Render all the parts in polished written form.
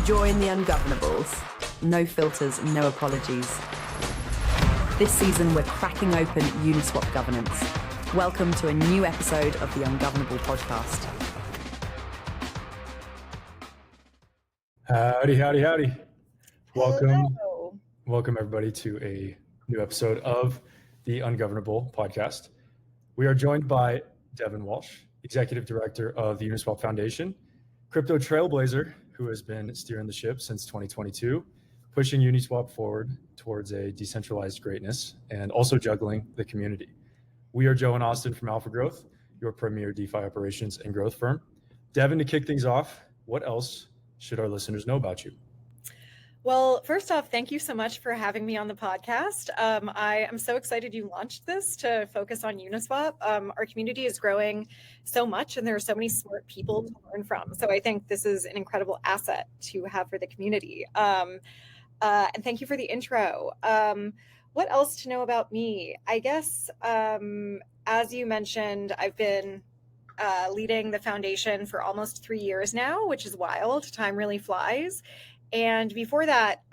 Join the Ungovernables. No filters, no apologies. This season, we're cracking open Uniswap governance. Welcome to a new episode of the Ungovernable Podcast. Howdy, howdy, howdy. Hello. Welcome everybody to a new episode of the Ungovernable Podcast. We are joined by Devin Walsh, Executive Director of the Uniswap Foundation, crypto trailblazer who has been steering the ship since 2022, pushing Uniswap forward towards a decentralized greatness, and also juggling the community. We are Joe and Austin from Alpha Growth, your premier DeFi operations and growth firm. Devin, to kick things off, what else should our listeners know about you? Well, first off, thank you so much for having me on the podcast. I am so excited you launched this to focus on Uniswap. Our community is growing so much and there are so many smart people to learn from. So I think this is an incredible asset to have for the community. And thank you for the intro. What else to know about me? I guess, as you mentioned, I've been leading the foundation for almost 3 years now, which is wild. Time really flies. And before that,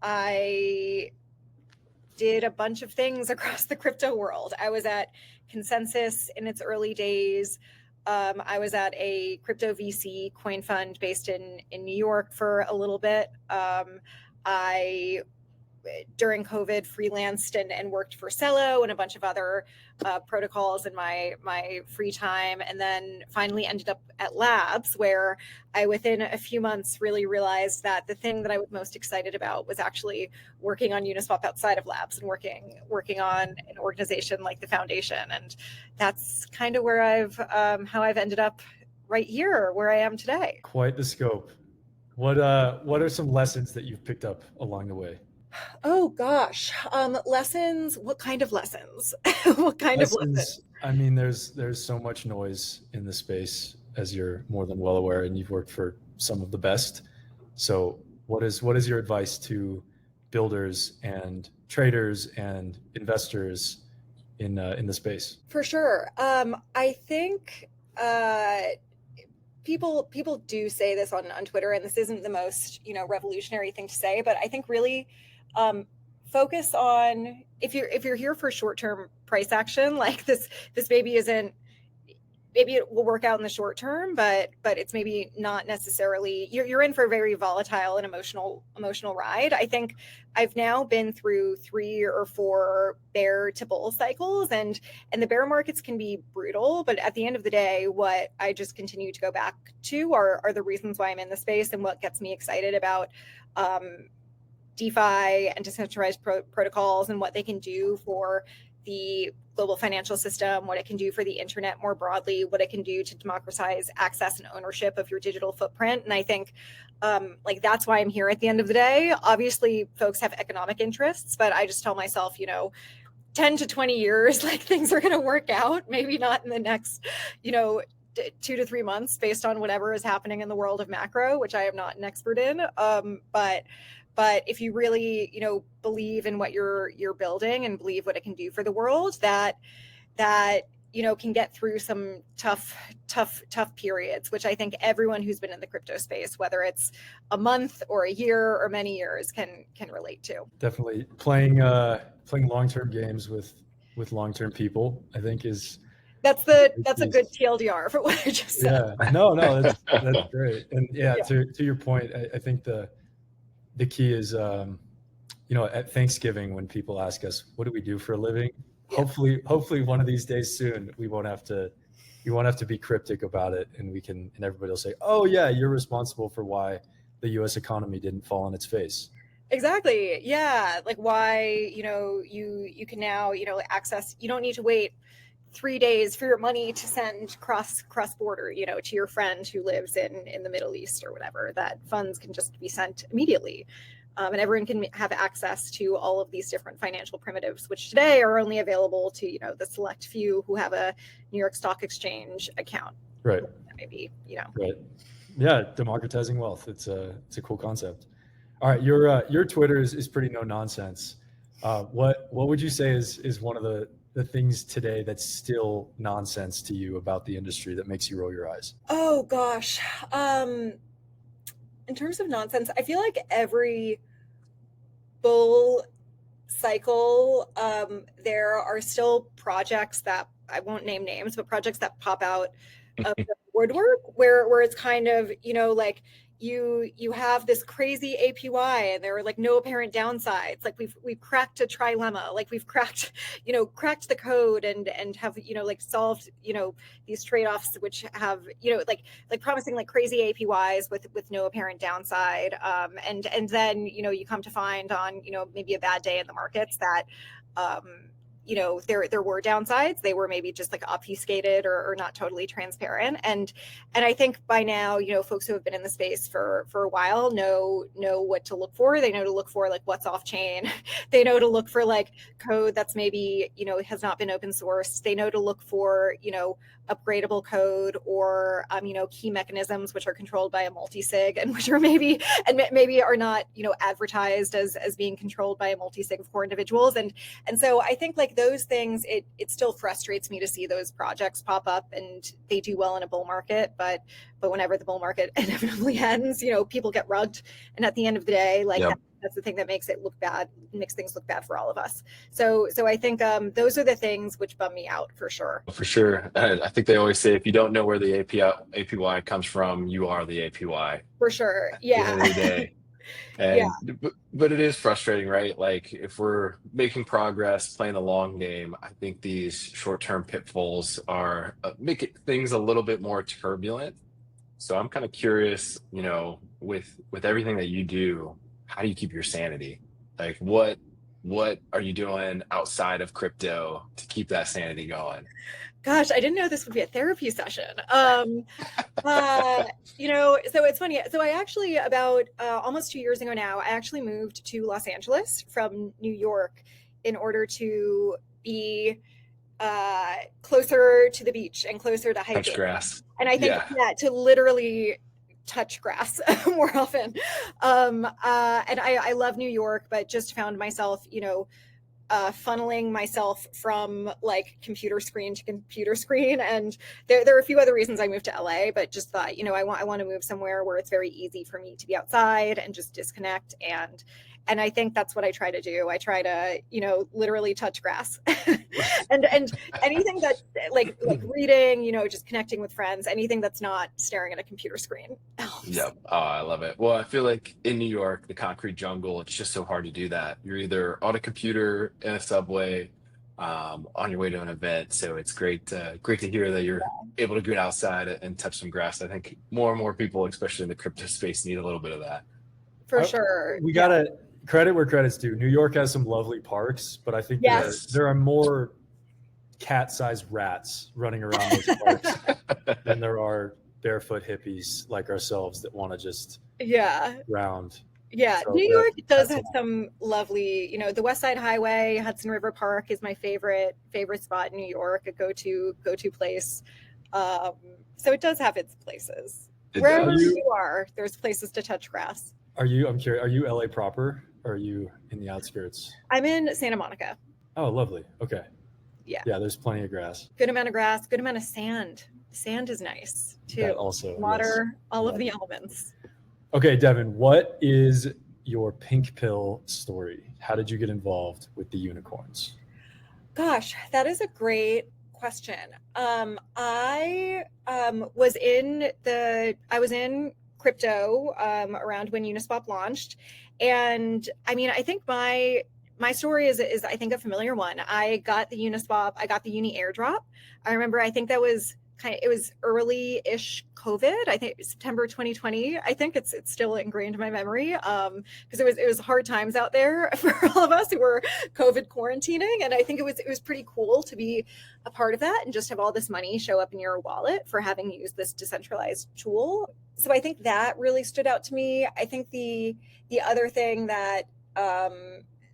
I did a bunch of things across the crypto world. I was at Consensus in its early days. I was at a crypto VC coin fund based in New York for a little bit. I, during COVID, freelanced and worked for Cello and a bunch of other protocols in my free time, and then finally ended up at Labs, where I, within a few months, really realized that the thing that I was most excited about was actually working on Uniswap outside of Labs and working on an organization like the foundation. And that's kind of where how I've ended up right here, where I am today. Quite the scope. What are some lessons that you've picked up along the way? Oh gosh, lessons. What kind of lessons? What kind of lessons? I mean, there's so much noise in the space, as you're more than well aware, and you've worked for some of the best. So what is your advice to builders and traders and investors in the space? For sure. I think people do say this on Twitter, and this isn't the most revolutionary thing to say, but I think really focus on, if you're here for short-term price action, like this maybe it will work out in the short term, but it's maybe not necessarily, you're in for a very volatile and emotional ride. I think I've now been through 3 or 4 bear to bull cycles, and the bear markets can be brutal, but at the end of the day, what I just continue to go back to are the reasons why I'm in the space and what gets me excited about DeFi and decentralized protocols and what they can do for the global financial system, what it can do for the internet more broadly, what it can do to democratize access and ownership of your digital footprint. And I think that's why I'm here at the end of the day. Obviously, folks have economic interests, but I just tell myself, 10 to 20 years, things are going to work out, maybe not in the next, 2 to 3 months based on whatever is happening in the world of macro, which I am not an expert in. But if you really, believe in what you're building and believe what it can do for the world, that can get through some tough periods, which I think everyone who's been in the crypto space, whether it's a month or a year or many years, can relate to. Definitely playing long-term games with long-term people, I think that's a good TLDR for what I just said. Yeah, no, that's great. And yeah. To your point, I think the key is, at Thanksgiving, when people ask us, what do we do for a living? Yeah. Hopefully one of these days soon, we won't have to be cryptic about it. And everybody will say, oh yeah, you're responsible for why the US economy didn't fall on its face. Exactly. Yeah. Like why, you can now, access, you don't need to wait 3 days for your money to send cross border, to your friend who lives in the Middle East or whatever. That funds can just be sent immediately. And everyone can have access to all of these different financial primitives, which today are only available to, the select few who have a New York Stock Exchange account. Right. Maybe, Right. Yeah. Democratizing wealth. It's a cool concept. All right. Your Twitter is pretty no nonsense. What would you say is one of the things today that's still nonsense to you about the industry that makes you roll your eyes? Oh gosh. In terms of nonsense, I feel like every bull cycle, there are still projects that I won't name names, but projects that pop out of the woodwork where it's kind of, like you have this crazy APY and there are like no apparent downsides. Like we've cracked a trilemma, like we've cracked the code and have, like solved, these trade-offs, which have, like promising like crazy APYs with no apparent downside. And then, you come to find on, maybe a bad day in the markets that, there were downsides. They were maybe just like obfuscated or not totally transparent. And I think by now, folks who have been in the space for a while know what to look for. They know to look for like what's off chain. They know to look for like code that's maybe, has not been open sourced. They know to look for, upgradable code or, key mechanisms, which are controlled by a multi-sig and which are maybe are not, advertised as being controlled by a multi-sig of core individuals. And so I think like those things, it still frustrates me to see those projects pop up, and they do well in a bull market, but whenever the bull market inevitably ends, people get rugged. And at the end of the day, like that's the thing that makes it look bad, makes things look bad for all of us. So I think those are the things which bum me out for sure. For sure. I think they always say if you don't know where the APY comes from, you are the APY. For sure. Yeah. At the end of the day. And, but it is frustrating, right? Like if we're making progress, playing the long game, I think these short-term pitfalls are make things a little bit more turbulent. So I'm kind of curious, with everything that you do, how do you keep your sanity? Like what are you doing outside of crypto to keep that sanity going? Gosh, I didn't know this would be a therapy session. So it's funny. So I actually about almost 2 years ago now, I actually moved to Los Angeles from New York in order to be closer to the beach and closer to hiking. Touch grass. And I think to literally touch grass more often. And I love New York, but just found myself, funneling myself from like computer screen to computer screen. And there are a few other reasons I moved to LA, but just thought, I want to move somewhere where it's very easy for me to be outside and just disconnect. And I think that's what I try to do. I try to, literally touch grass and anything that like reading, just connecting with friends, anything that's not staring at a computer screen helps. Yep. Oh, I love it. Well, I feel like in New York, the concrete jungle, it's just so hard to do that. You're either on a computer in a subway, on your way to an event. So it's great to hear that you're able to get outside and touch some grass. I think more and more people, especially in the crypto space, need a little bit of that. For sure. We gotta credit where credit's due. New York has some lovely parks, but I think there are more cat-sized rats running around those parks than there are barefoot hippies like ourselves that want to just round. Yeah, So New York does have some lovely, the West Side Highway, Hudson River Park is my favorite spot in New York, a go-to place. So it does have its places. Wherever you are, there's places to touch grass. I'm curious, are you LA proper or are you in the outskirts? I'm in Santa Monica. Oh, lovely. Okay. Yeah. Yeah, there's plenty of grass. Good amount of grass, good amount of sand. Sand is nice too. That also. Water, all of the elements. Okay, Devin, what is your pink pill story? How did you get involved with the unicorns? Gosh, that is a great question. I was in crypto around when Uniswap launched. And I mean, I think my story is I think a familiar one. I got the Uniswap, I got the Uni airdrop. I remember, I think that was it was early-ish COVID. I think September 2020. I think it's still ingrained in my memory because it was hard times out there for all of us who were COVID quarantining, and I think it was pretty cool to be a part of that and just have all this money show up in your wallet for having used this decentralized tool. So I think that really stood out to me. I think the other thing that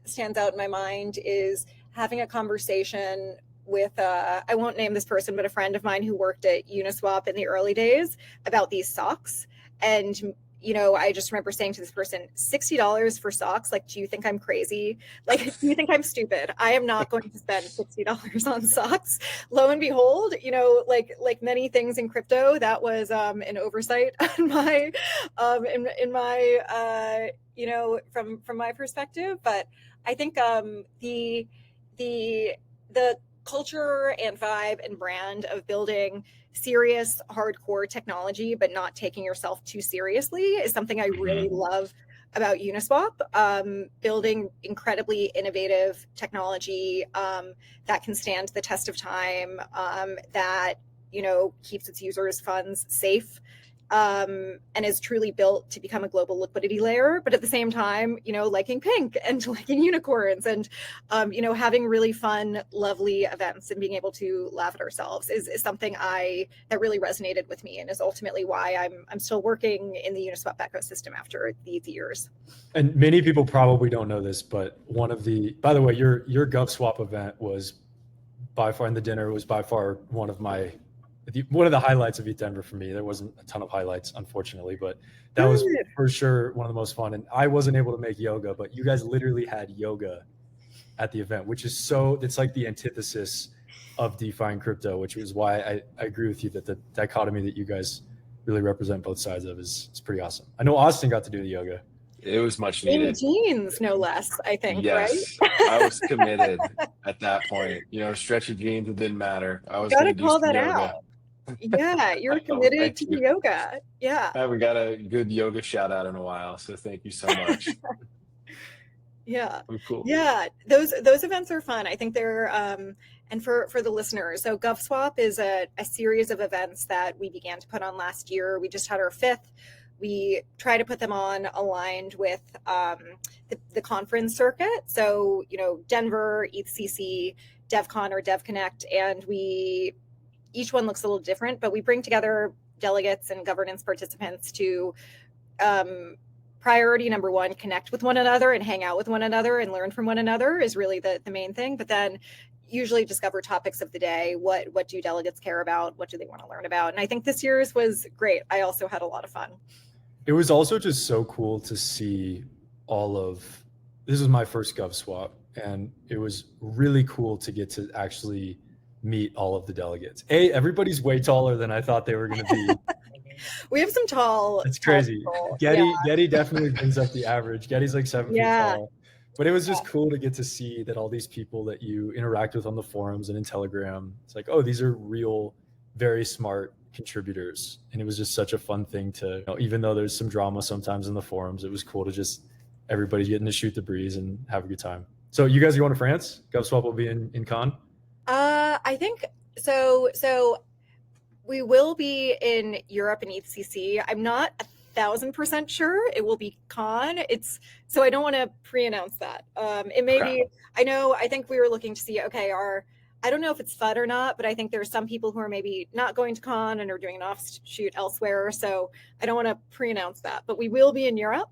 stands out in my mind is having a conversation with I won't name this person, but a friend of mine who worked at Uniswap in the early days about these socks. And I just remember saying to this person, $60 for socks. Like, do you think I'm crazy? Like, do you think I'm stupid? I am not going to spend $60 on socks. Lo and behold, like many things in crypto, that was an oversight on my, in my, from my perspective. But I think the culture and vibe and brand of building serious, hardcore technology, but not taking yourself too seriously is something I really love about Uniswap. Building incredibly innovative technology that can stand the test of time, that keeps its users' funds safe, and is truly built to become a global liquidity layer, but at the same time, liking pink and liking unicorns and, having really fun, lovely events and being able to laugh at ourselves is something that really resonated with me and is ultimately why I'm still working in the Uniswap ecosystem after these years. And many people probably don't know this, but by the way, your GovSwap event was by far, and the dinner was by far one of the highlights of Denver for me. There wasn't a ton of highlights, unfortunately, but that was for sure one of the most fun. And I wasn't able to make yoga, but you guys literally had yoga at the event, which is it's like the antithesis of DeFi and crypto, which is why I agree with you that the dichotomy that you guys really represent both sides of is pretty awesome. I know Austin got to do the yoga. It was much needed. In jeans, no less, I think, yes, right? I was committed at that point. Stretchy jeans, it didn't matter. I was gotta going to call do some that yoga. out. Yeah, you're committed to yoga. Yeah. I haven't got a good yoga shout out in a while, so thank you so much. Yeah. Cool. Yeah, those events are fun. I think they're and for the listeners, so GovSwap is a series of events that we began to put on last year. We just had our 5th. We try to put them on aligned with the conference circuit. So, Denver, ETHCC, DevCon or DevConnect, and each one looks a little different, but we bring together delegates and governance participants to priority number one, connect with one another and hang out with one another and learn from one another is really the main thing. But then usually discover topics of the day. What do delegates care about? What do they want to learn about? And I think this year's was great. I also had a lot of fun. It was also just so cool to see this was my first GovSwap, and it was really cool to get to actually meet all of the delegates. Everybody's way taller than I thought they were going to be. We have some tall. It's crazy. Getty definitely brings up the average. Getty's like 7 feet tall. But it was just cool to get to see that all these people that you interact with on the forums and in Telegram, it's like, oh, these are real, very smart contributors. And it was just such a fun thing to, even though there's some drama sometimes in the forums, it was cool to just everybody getting to shoot the breeze and have a good time. So you guys are going to France? GovSwap will be in Cannes? I think so. So we will be in Europe and ETHCC. I'm not 1,000% sure it will be Cannes. So I don't want to pre-announce that. It may be. I think we were looking to see. Okay, I don't know if it's FUD or not, but I think there's some people who are maybe not going to Cannes and are doing an offshoot elsewhere. So I don't want to pre-announce that, but we will be in Europe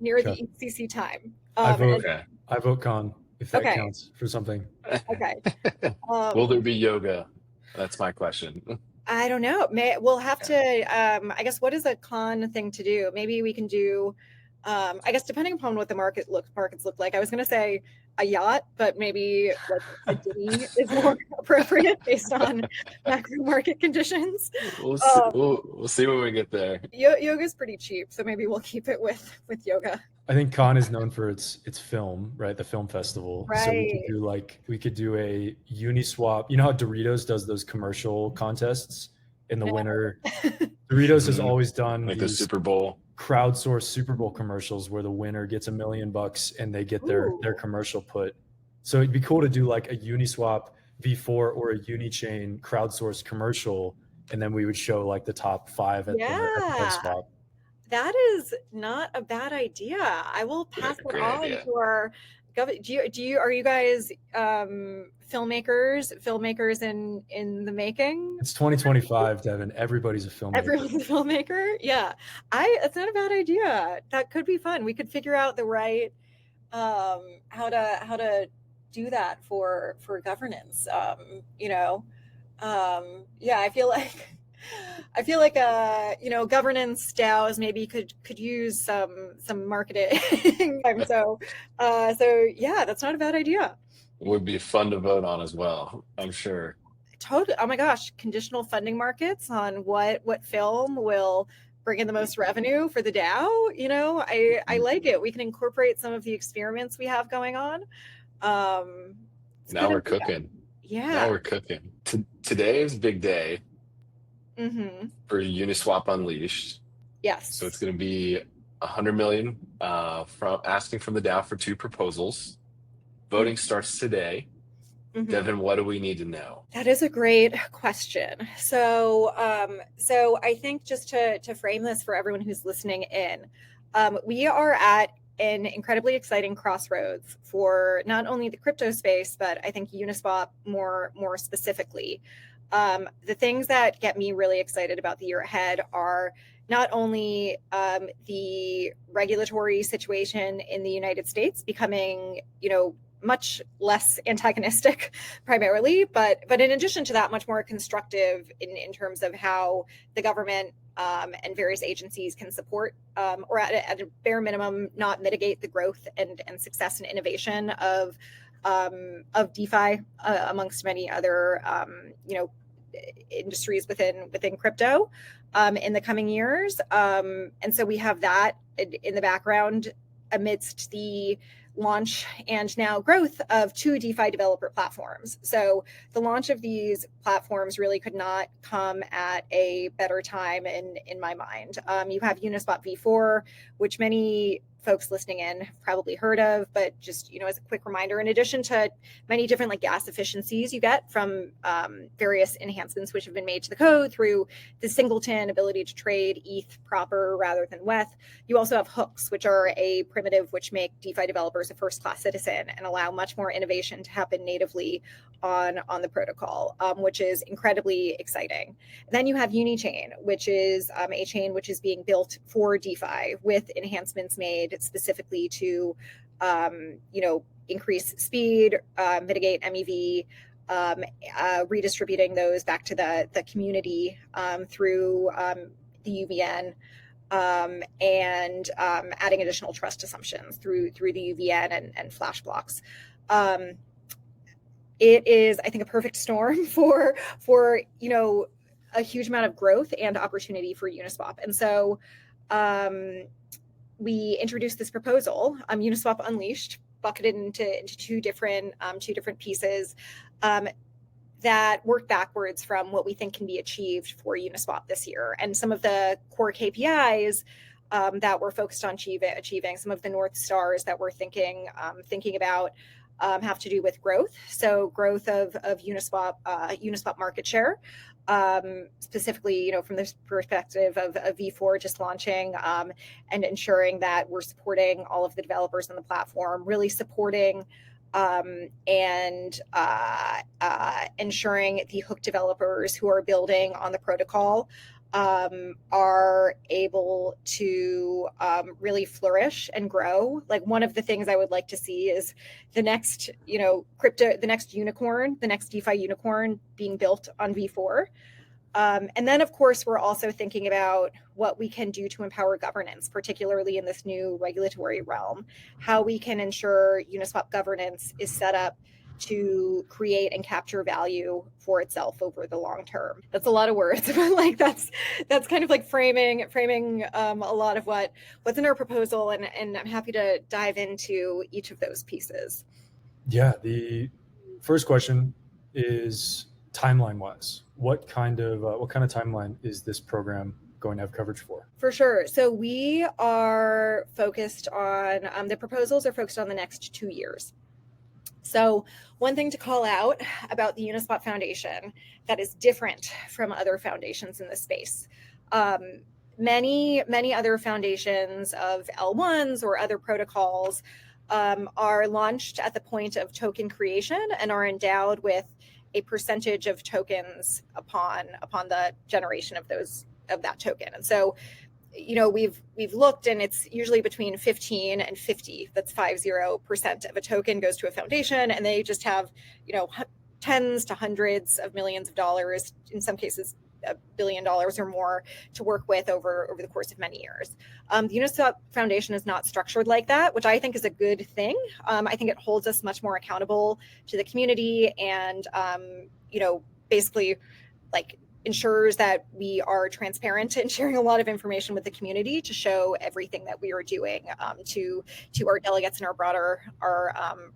near the ETHCC time. I vote Cannes. If that counts for something. Okay. Will there be yoga? That's my question. I don't know. We'll have to, I guess, what is a con thing to do? Maybe we can do, I guess, depending upon what the markets look like. I was going to say a yacht, but maybe like a dinghy is more appropriate based on macro market conditions. We'll see when we get there. Yoga's pretty cheap, so maybe we'll keep it with yoga. I think Cannes is known for its film, right? The film festival. Right. So we could do a Uniswap. You know how Doritos does those commercial contests in the winter? Doritos has always done like the Super Bowl. Crowdsourced Super Bowl commercials where the winner gets $1 million and they get their commercial put. So it'd be cool to do like a Uniswap V4 or a Uni Chain crowdsourced commercial, and then we would show like the top 5 at the swap. That is not a bad idea. I will pass it on to our are you guys filmmakers in the making? It's 2025, Devin. Everybody's a filmmaker. Everyone's a filmmaker. Yeah. It's not a bad idea. That could be fun. We could figure out the right how to do that for governance. I feel like I feel like governance DAOs maybe could use some marketing. So yeah, that's not a bad idea. Would be fun to vote on as well, I'm sure. Totally. Oh my gosh, conditional funding markets on what film will bring in the most revenue for the DAO. I like it. We can incorporate some of the experiments we have going on. Now we're cooking. Yeah. Now we're cooking. Today is big day for Uniswap Unleashed. Yes. So it's going to be 100 million from asking from the DAO for 2 proposals. Voting starts today. Devin, what do we need to know? That is a great question. So I think just to frame this for everyone who's listening in, we are at an incredibly exciting crossroads for not only the crypto space, but I think Uniswap more specifically. The things that get me really excited about the year ahead are not only the regulatory situation in the United States becoming, much less antagonistic primarily, but in addition to that, much more constructive in terms of how the government and various agencies can support or at a bare minimum not mitigate the growth and success and innovation of DeFi amongst many other industries within crypto in the coming years. And so we have that in the background amidst the launch and now growth of 2 DeFi developer platforms. So the launch of these platforms really could not come at a better time in my mind. You have Uniswap V4, which many folks listening in have probably heard of, but just, as a quick reminder, in addition to many different gas efficiencies you get from various enhancements which have been made to the code through the singleton ability to trade ETH proper rather than WETH, you also have hooks, which are a primitive which make DeFi developers a first-class citizen and allow much more innovation to happen natively on the protocol, which is incredibly exciting. And then you have Uni Chain, which is a chain which is being built for DeFi with enhancements made specifically to, increase speed, mitigate MEV, redistributing those back to the community through the UVN, and adding additional trust assumptions through the UVN and flash blocks. It is, I think, a perfect storm for a huge amount of growth and opportunity for Uniswap. And so we introduced this proposal, Uniswap Unleashed, bucketed into two different pieces that work backwards from what we think can be achieved for Uniswap this year. And some of the core KPIs that we're focused on achieving, some of the North Stars that we're thinking about have to do with growth. So growth of Uniswap market share, specifically, from this perspective of V4 just launching and ensuring that we're supporting all of the developers on the platform, really supporting and ensuring the hook developers who are building on the protocol are able to really flourish and grow. Like, one of the things I would like to see is the next, the next unicorn, the next DeFi unicorn being built on V4. And then, of course, we're also thinking about what we can do to empower governance, particularly in this new regulatory realm, how we can ensure Uniswap governance is set up to create and capture value for itself over the long term. That's a lot of words, but that's kind of like framing a lot of what's in our proposal, and I'm happy to dive into each of those pieces. Yeah, the first question is timeline-wise. What kind of timeline is this program going to have coverage for? For sure. So we are focused on the proposals are focused on the next 2 years. So one thing to call out about the Uniswap Foundation that is different from other foundations in this space. Many other foundations of L1s or other protocols are launched at the point of token creation and are endowed with a percentage of tokens upon the generation of that token. And so, we've looked, and it's usually between 15 and 50. That's 50% of a token goes to a foundation, and they just have, tens to hundreds of millions of dollars, in some cases $1 billion or more to work with over the course of many years. The Uniswap Foundation is not structured like that, which I think is a good thing. I think it holds us much more accountable to the community and, basically like ensures that we are transparent and sharing a lot of information with the community to show everything that we are doing to our delegates and our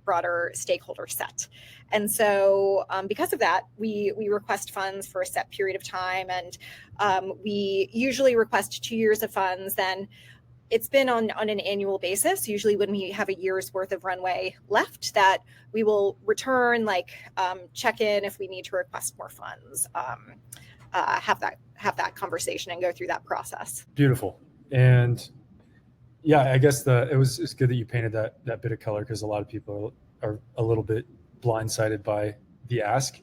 broader stakeholder set. And so because of that, we request funds for a set period of time, and we usually request 2 years of funds. Then it's been on an annual basis, usually when we have a year's worth of runway left, that we will return, check in if we need to request more funds, have that conversation and go through that process. Beautiful. And yeah, I guess it's good that you painted that bit of color, because a lot of people are a little bit blindsided by the ask.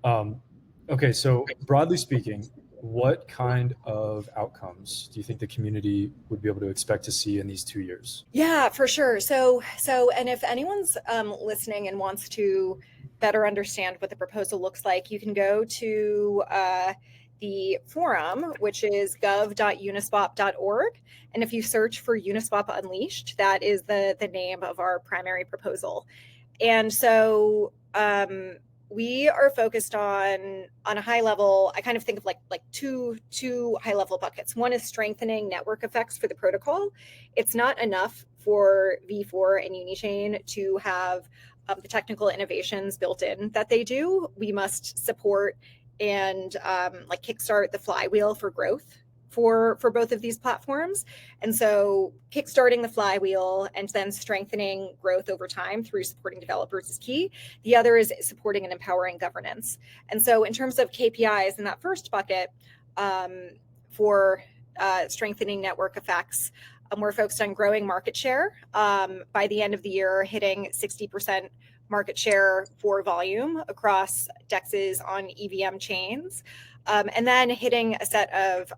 Okay, so broadly speaking, what kind of outcomes do you think the community would be able to expect to see in these 2 years? Yeah, for sure. So, and if anyone's listening and wants to better understand what the proposal looks like, you can go to the forum, which is gov.uniswap.org. And if you search for Uniswap Unleashed, that is the name of our primary proposal. And so we are focused on a high level. I kind of think of like two high level buckets. One is strengthening network effects for the protocol. It's not enough for V4 and Uni Chain to have the technical innovations built in that they do. We must support and kickstart the flywheel for growth for both of these platforms. And so kickstarting the flywheel and then strengthening growth over time through supporting developers is key. The other is supporting and empowering governance. And so in terms of KPIs in that first bucket, for strengthening network effects, we're focused on growing market share. By the end of the year, hitting 60% market share for volume across DEXs on EVM chains, and then hitting a set of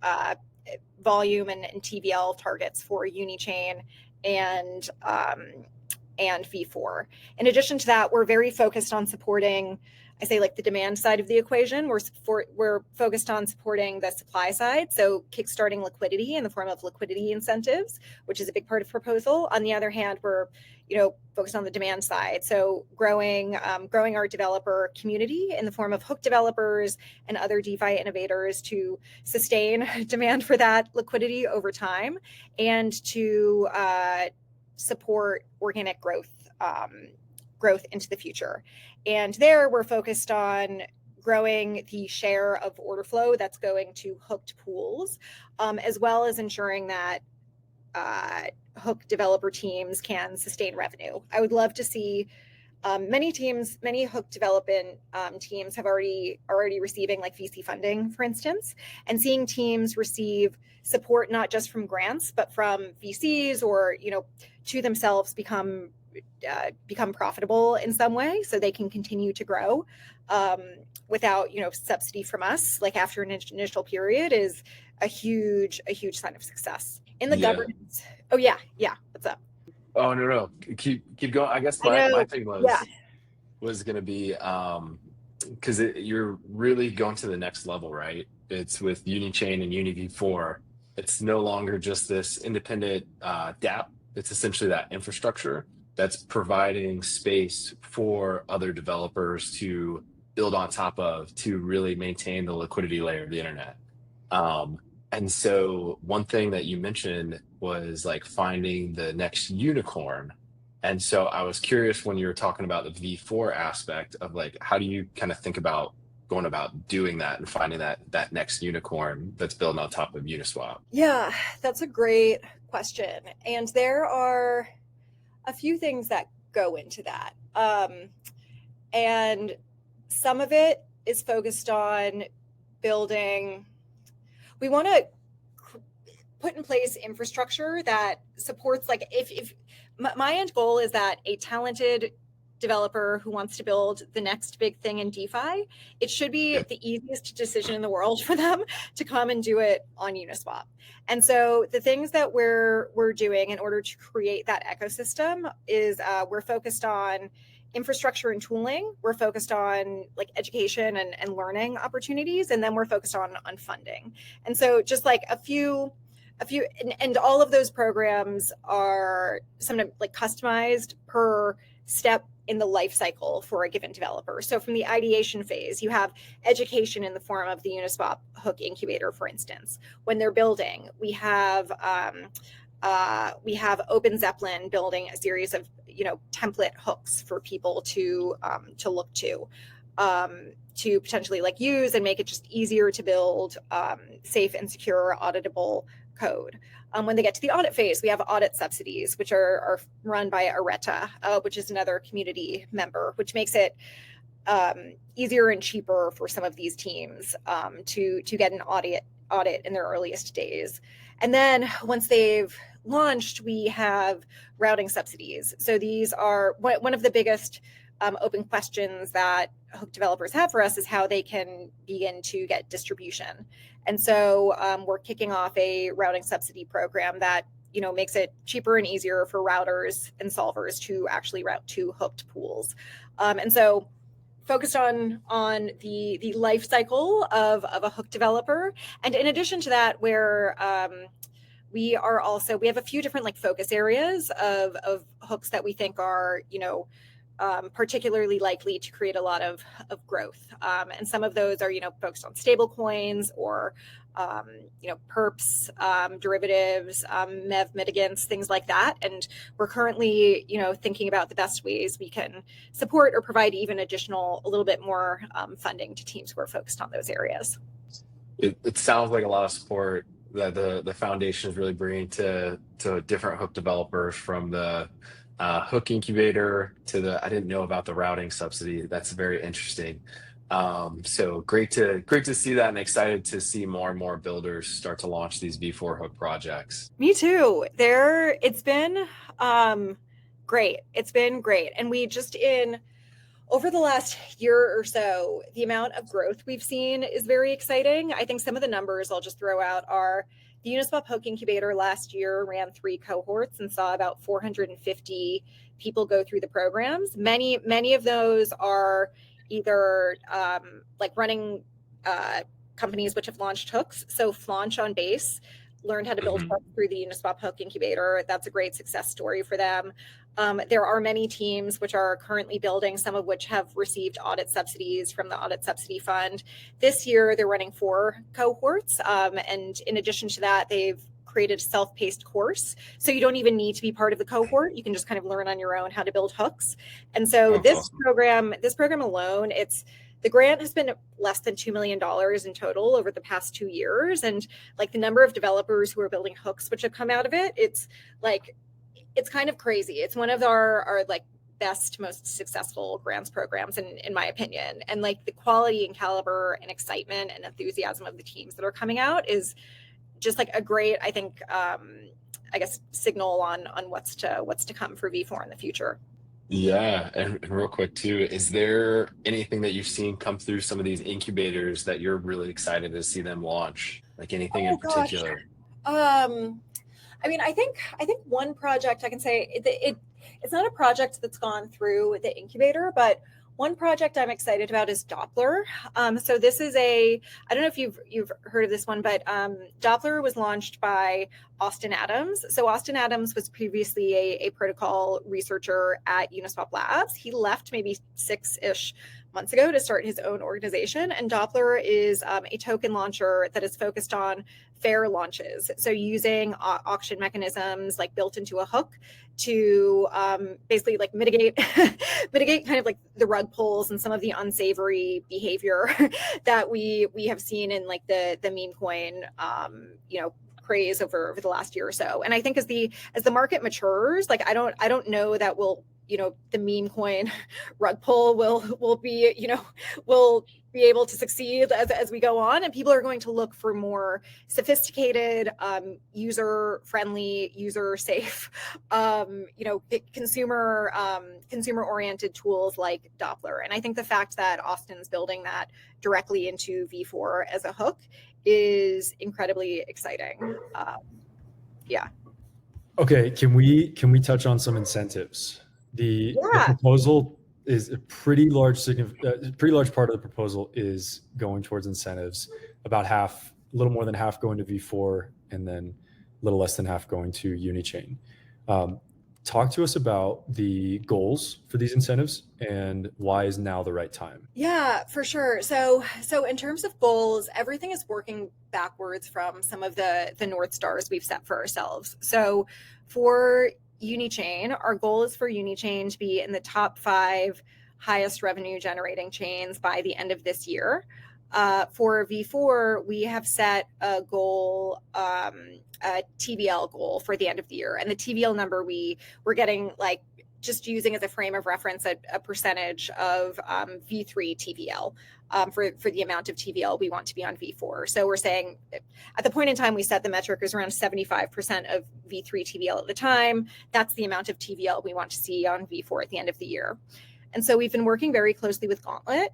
volume and TVL targets for Uni Chain and V4. In addition to that, we're very focused on supporting, I say, the demand side of the equation. We're focused on supporting the supply side, so kickstarting liquidity in the form of liquidity incentives, which is a big part of proposal. On the other hand, we're focused on the demand side, so growing our developer community in the form of hook developers and other DeFi innovators to sustain demand for that liquidity over time, and to support organic growth into the future. And there we're focused on growing the share of order flow that's going to hooked pools, as well as ensuring that hook developer teams can sustain revenue. I would love to see many hook development teams have already receiving VC funding, for instance, and seeing teams receive support not just from grants, but from VCs or to themselves become profitable in some way, so they can continue to grow without subsidy from us after an initial period, is a huge sign of success in the governance. Oh yeah, what's up? Oh no, keep going. I guess my thing was going to be because you're really going to the next level, right? It's with Uni Chain and Uni V4. It's no longer just this independent DApp. It's essentially that infrastructure that's providing space for other developers to build on top of, to really maintain the liquidity layer of the internet. And so one thing that you mentioned was finding the next unicorn. And so I was curious, when you were talking about the V4 aspect of how do you kind of think about going about doing that and finding that next unicorn that's built on top of Uniswap? Yeah, that's a great question. And there are a few things that go into that. And some of it is focused on building, we want to put in place infrastructure that supports, if my end goal is that a talented developer who wants to build the next big thing in DeFi, it should be the easiest decision in the world for them to come and do it on Uniswap. And so the things that we're doing in order to create that ecosystem is we're focused on infrastructure and tooling, we're focused on like education and learning opportunities, and then we're focused on funding. And so just like a few, and all of those programs are sometimes like customized per step in the life cycle for a given developer. So from the ideation phase, you have education in the form of the Uniswap Hook Incubator, for instance. When they're building, we have Open Zeppelin building a series of template hooks for people to look to potentially like use and make it just easier to build safe and secure auditable code. When they get to the audit phase, we have audit subsidies, which are run by Areta, which is another community member, which makes it easier and cheaper for some of these teams to get an audit in their earliest days. And then once they've launched, we have routing subsidies. So these are one of the biggest open questions that Hook developers have for us is how they can begin to get distribution. And so we're kicking off a routing subsidy program that makes it cheaper and easier for routers and solvers to actually route to hooked pools. And so focused on the life cycle of a Hook developer. And in addition to that, where we have a few different like focus areas of hooks that we think are particularly likely to create a lot of growth. And some of those are, focused on stable coins or, perps, derivatives, MEV mitigants, things like that. And we're currently, thinking about the best ways we can support or provide even a little bit more funding to teams who are focused on those areas. It sounds like a lot of support that the foundation is really bringing to different Hook developers, from the Hook incubator to I didn't know about the routing subsidy. That's very interesting. So great to see that, and excited to see more and more builders start to launch these V4 Hook projects. Me too. It's been great. It's been great. And we just over the last year or so, the amount of growth we've seen is very exciting. I think some of the numbers I'll just throw out are the Uniswap Hook Incubator last year ran 3 cohorts and saw about 450 people go through the programs. Many of those are either like running companies which have launched hooks. So Flaunch on Base learned how to build hooks through the Uniswap Hook Incubator. That's a great success story for them. There are many teams which are currently building, some of which have received audit subsidies from the Audit Subsidy Fund. This year, they're running 4 cohorts. And in addition to that, they've created a self-paced course. So you don't even need to be part of the cohort. You can just kind of learn on your own how to build hooks. And so this program alone, the grant has been less than $2 million in total over the past 2 years. And like the number of developers who are building hooks which have come out of it, it's kind of crazy. It's one of our like best, most successful grants programs in my opinion. And like the quality and caliber and excitement and enthusiasm of the teams that are coming out is just like a great, I think, I guess, signal on what's to come for V4 in the future. Yeah, and real quick too, is there anything that you've seen come through some of these incubators that you're really excited to see them launch? Like anything in particular? I mean, I think one project I can say it's not a project that's gone through the incubator, but one project I'm excited about is Doppler. So this is I don't know if you've heard of this one, but Doppler was launched by Austin Adams. So Austin Adams was previously a protocol researcher at Uniswap Labs. He left maybe 6-ish months ago to start his own organization. And Doppler is a token launcher that is focused on fair launches. So using auction mechanisms like built into a hook to basically like mitigate kind of like the rug pulls and some of the unsavory behavior that we have seen in like the meme coin craze over the last year or so. And I think as the market matures, like I don't know that the meme coin rug pull will be able to succeed as we go on, and people are going to look for more sophisticated, user-friendly, user-safe, consumer-oriented tools like Doppler. And I think the fact that Austin's building that directly into V4 as a hook is incredibly exciting. Yeah. Okay, can we touch on some incentives? The proposal is a pretty large part of the proposal is going towards incentives. About half, a little more than half going to V4, and then a little less than half going to Uni Chain. Talk to us about the goals for these incentives and why is now the right time? Yeah, for sure. So in terms of goals, everything is working backwards from some of the North Stars we've set for ourselves. So for Uni Chain, our goal is for Uni Chain to be in the top 5 highest revenue generating chains by the end of this year. For V4, we have set a goal, a TVL goal for the end of the year. And the TVL number we're getting, like, just using as a frame of reference a percentage of V3 TVL for the amount of TVL we want to be on V4. So we're saying at the point in time we set the metric is around 75% of V3 TVL at the time. That's the amount of TVL we want to see on V4 at the end of the year. And so we've been working very closely with Gauntlet,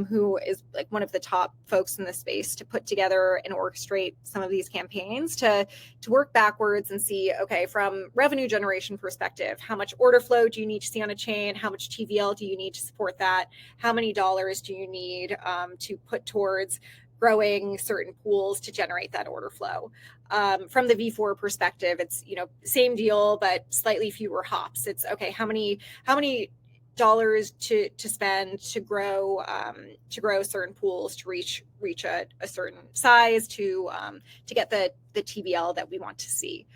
who is like one of the top folks in the space, to put together and orchestrate some of these campaigns to work backwards and see, okay, from revenue generation perspective, how much order flow do you need to see on a chain? How much TVL do you need to support that? How many dollars do you need to put towards growing certain pools to generate that order flow? From the V4 perspective, it's, same deal, but slightly fewer hops. It's, okay, how many dollars to spend to grow certain pools to reach a certain size to get the TVL that we want to see.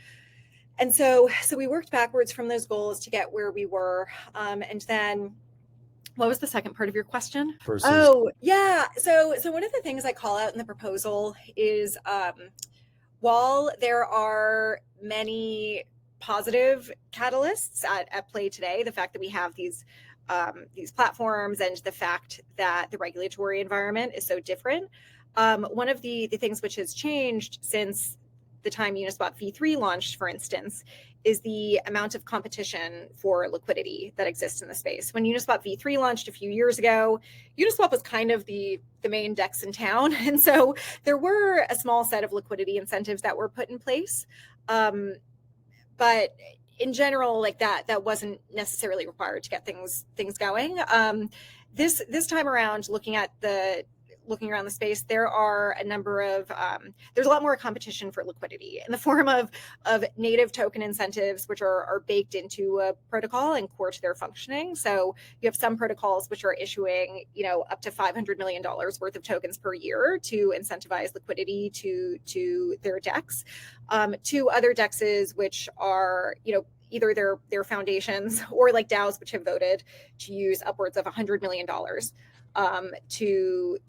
And so we worked backwards from those goals to get where we were. And then what was the second part of your question? Oh, yeah. So one of the things I call out in the proposal is while there are many positive catalysts at play today, the fact that we have these platforms and the fact that the regulatory environment is so different. One of the things which has changed since the time Uniswap V3 launched, for instance, is the amount of competition for liquidity that exists in the space. When Uniswap V3 launched a few years ago, Uniswap was kind of the main DEX in town. And so there were a small set of liquidity incentives that were put in place. But in general, like that wasn't necessarily required to get things going. This time around, looking around the space, there are a number of there's a lot more competition for liquidity in the form of native token incentives, which are baked into a protocol and core to their functioning. So you have some protocols which are issuing up to $500 million worth of tokens per year to incentivize liquidity to their DEX. To other DEXs which are either their foundations or like DAOs which have voted to use upwards of $100 million to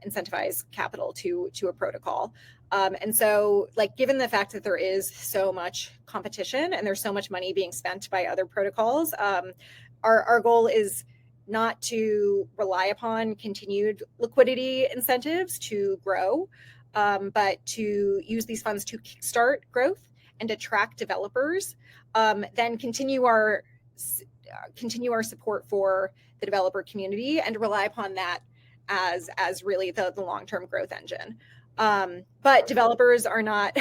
incentivize capital to a protocol. And so, like, given the fact that there is so much competition and there's so much money being spent by other protocols, our goal is not to rely upon continued liquidity incentives to grow, but to use these funds to kickstart growth and attract developers, then continue our support for the developer community and rely upon that as really the long-term growth engine. But developers are not,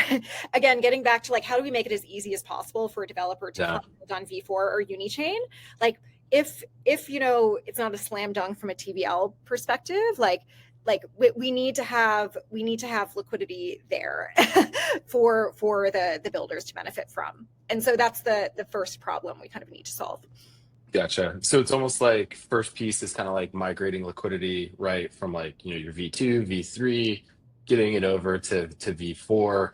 again, getting back to like, how do we make it as easy as possible for a developer to build on V4 or Uni Chain? Like if it's not a slam dunk from a TVL perspective, like we need to have liquidity there for the builders to benefit from. And so that's the first problem we kind of need to solve. Gotcha. So it's almost like first piece is kind of like migrating liquidity, right, from like your V2, V3, getting it over to V4.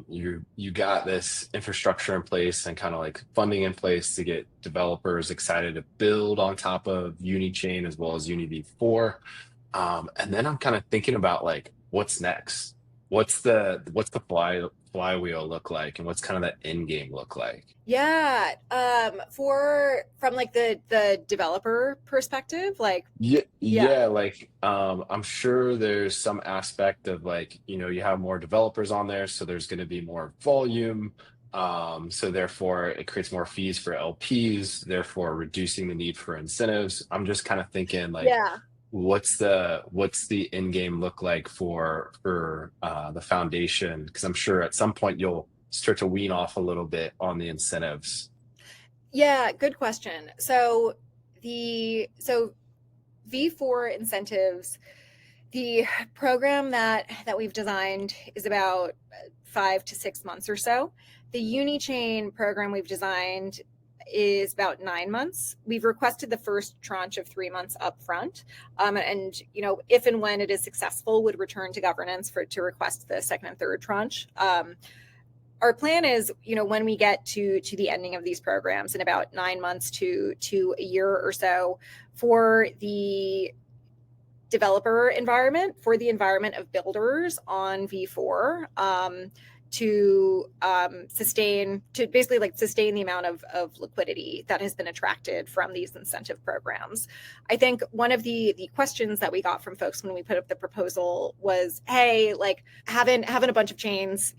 You got this infrastructure in place and kind of like funding in place to get developers excited to build on top of Uni Chain as well as Uni V4. And then I'm kind of thinking about like, what's next? What's the flywheel look like, and what's kind of the end game look like? Yeah, from like the developer perspective, like like I'm sure there's some aspect of like you have more developers on there, so there's going to be more volume. So therefore it creates more fees for LPs, therefore reducing the need for incentives. I'm just kind of thinking like, what's the end game look like for the foundation? Because I'm sure at some point you'll start to wean off a little bit on the incentives. Yeah, good question. So So V4 incentives, the program that we've designed is about 5 to 6 months or so. The Uni Chain program we've designed is about 9 months. We've requested the first tranche of 3 months up front. And, if and when it is successful, would return to governance to request the second and third tranche. Our plan is, when we get to the ending of these programs in about 9 months to a year or so, for the developer environment, for the environment of builders on V4, to sustain the amount of liquidity that has been attracted from these incentive programs. I think one of the questions that we got from folks when we put up the proposal was, hey, like haven't a bunch of chains,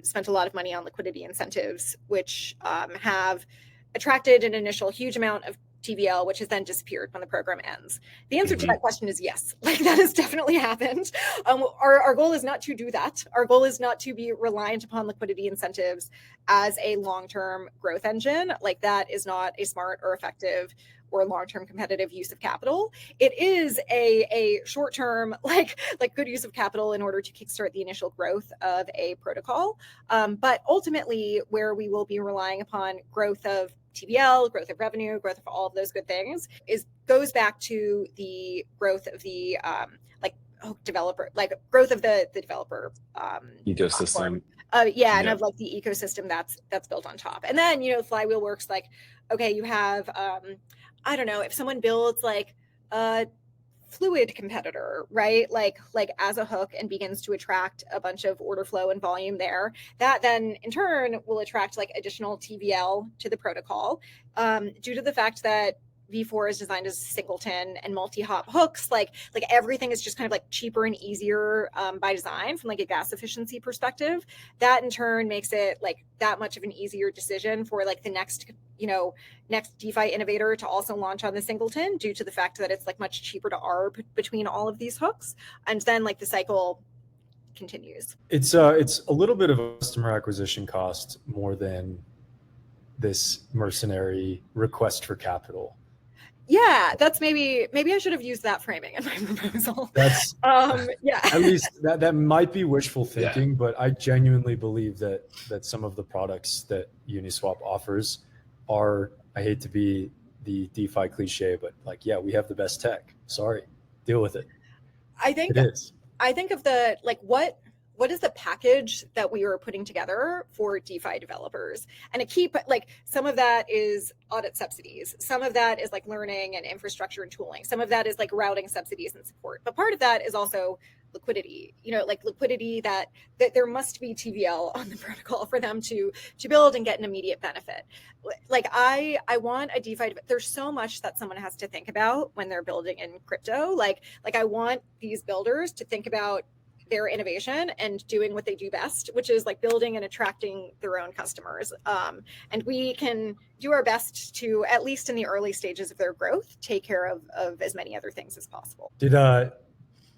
spent a lot of money on liquidity incentives, which have attracted an initial huge amount of TVL, which has then disappeared when the program ends. The answer to that question is yes. Like that has definitely happened. Our goal is not to do that. Our goal is not to be reliant upon liquidity incentives as a long-term growth engine. Like that is not a smart or effective or long-term competitive use of capital. It is a short-term, like good use of capital in order to kickstart the initial growth of a protocol. But ultimately, where we will be relying upon growth of TVL, growth of revenue, growth of all of those good things, goes back to the growth of the developer, like growth of the developer ecosystem. And of like the ecosystem that's built on top. And then flywheel works like, okay, you have I don't know, if someone builds like a fluid competitor, right? Like as a hook and begins to attract a bunch of order flow and volume there, that then in turn will attract like additional TVL to the protocol, due to the fact that V4 is designed as singleton and multi-hop hooks. Like everything is just kind of like cheaper and easier by design from like a gas efficiency perspective. That in turn makes it like that much of an easier decision for like the next DeFi innovator to also launch on the singleton, due to the fact that it's like much cheaper to arb between all of these hooks. And then like the cycle continues. It's a little bit of a customer acquisition cost more than this mercenary request for capital. Yeah, that's maybe I should have used that framing in my proposal. That's at least that might be wishful thinking, but I genuinely believe that some of the products that Uniswap offers are, I hate to be the DeFi cliche, but like, yeah, we have the best tech. Sorry, deal with it. I think of the like what is the package that we are putting together for DeFi developers? And some of that is audit subsidies. Some of that is like learning and infrastructure and tooling. Some of that is like routing subsidies and support. But part of that is also liquidity, like liquidity that there must be TVL on the protocol for them to build and get an immediate benefit. Like I want a DeFi, there's so much that someone has to think about when they're building in crypto. Like I want these builders to think about their innovation and doing what they do best, which is like building and attracting their own customers. And we can do our best to, at least in the early stages of their growth, take care of as many other things as possible. Did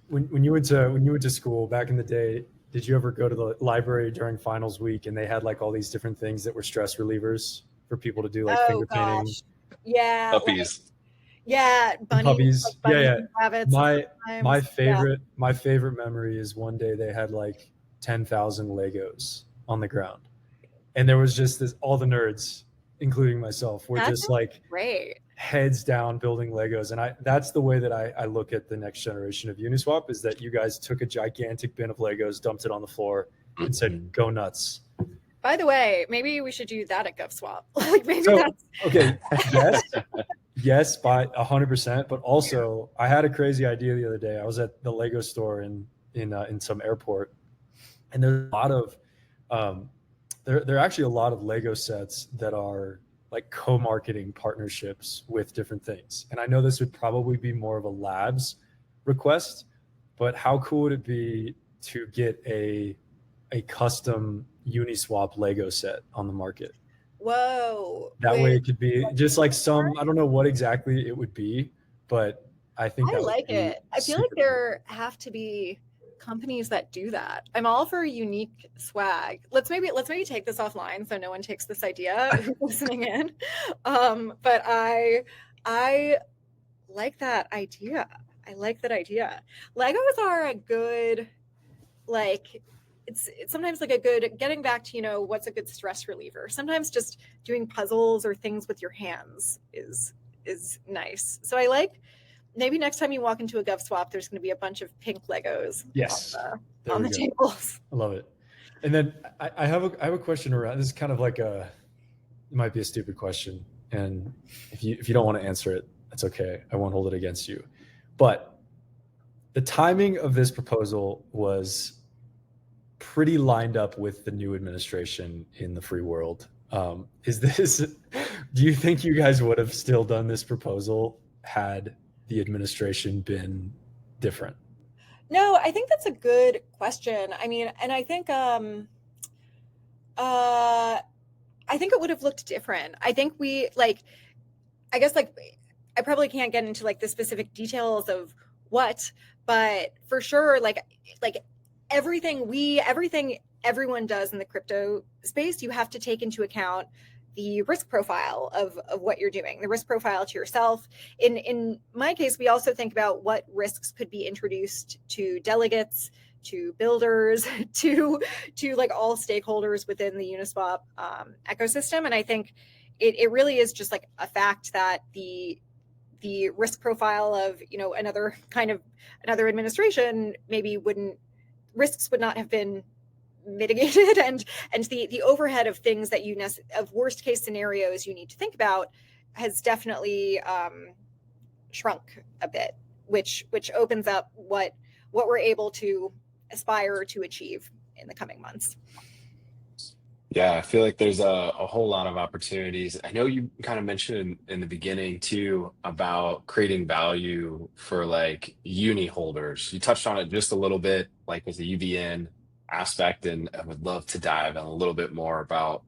when you went to school back in the day, did you ever go to the library during finals week and they had like all these different things that were stress relievers for people to do, like finger painting? Yeah. Puppies. Bunnies. Puppies. Like bunnies, rabbits, my favorite memory is one day they had like 10,000 Legos on the ground, and there was just all the nerds, including myself, were just like great. Heads down building Legos. And that's the way that I look at the next generation of Uniswap, is that you guys took a gigantic bin of Legos, dumped it on the floor, and said, go nuts. By the way, maybe we should do that at GovSwap. Like maybe that's okay. Yes, by 100%. But also, I had a crazy idea the other day. I was at the Lego store in some airport, and there's a lot of there are actually a lot of Lego sets that are like co-marketing partnerships with different things. And I know this would probably be more of a labs request, but how cool would it be to get a custom Uniswap Lego set on the market? Whoa. That way it could be just like I don't know what exactly it would be, but I think I like it. I feel like there have to be companies that do that. I'm all for unique swag. Let's maybe take this offline so no one takes this idea listening in. But I like that idea. I like that idea. Legos are a good, like, it's sometimes like a good, getting back to, what's a good stress reliever. Sometimes just doing puzzles or things with your hands is nice. So I like, maybe next time you walk into a GovSwap, there's going to be a bunch of pink Legos Yes, on the tables. I love it. And then I have a question around, this is kind of like it might be a stupid question. And if you don't want to answer it, that's okay. I won't hold it against you. But the timing of this proposal was pretty lined up with the new administration in the free world. Do you think you guys would have still done this proposal had the administration been different? No, I think that's a good question. I mean, and I think it would have looked different. I think I probably can't get into like the specific details of what, but for sure, like everything everyone does in the crypto space, you have to take into account the risk profile of what you're doing, the risk profile to yourself. In my case, we also think about what risks could be introduced to delegates, to builders, to like all stakeholders within the Uniswap ecosystem. And I think it really is just like a fact that the risk profile of another administration maybe risks would not have been mitigated, and the overhead of things that of worst case scenarios you need to think about has definitely shrunk a bit, which opens up what we're able to aspire to achieve in the coming months. Yeah, I feel like there's a whole lot of opportunities. I know you kind of mentioned in the beginning too about creating value for like uni holders. You touched on it just a little bit, like with the UVN aspect, and I would love to dive in a little bit more about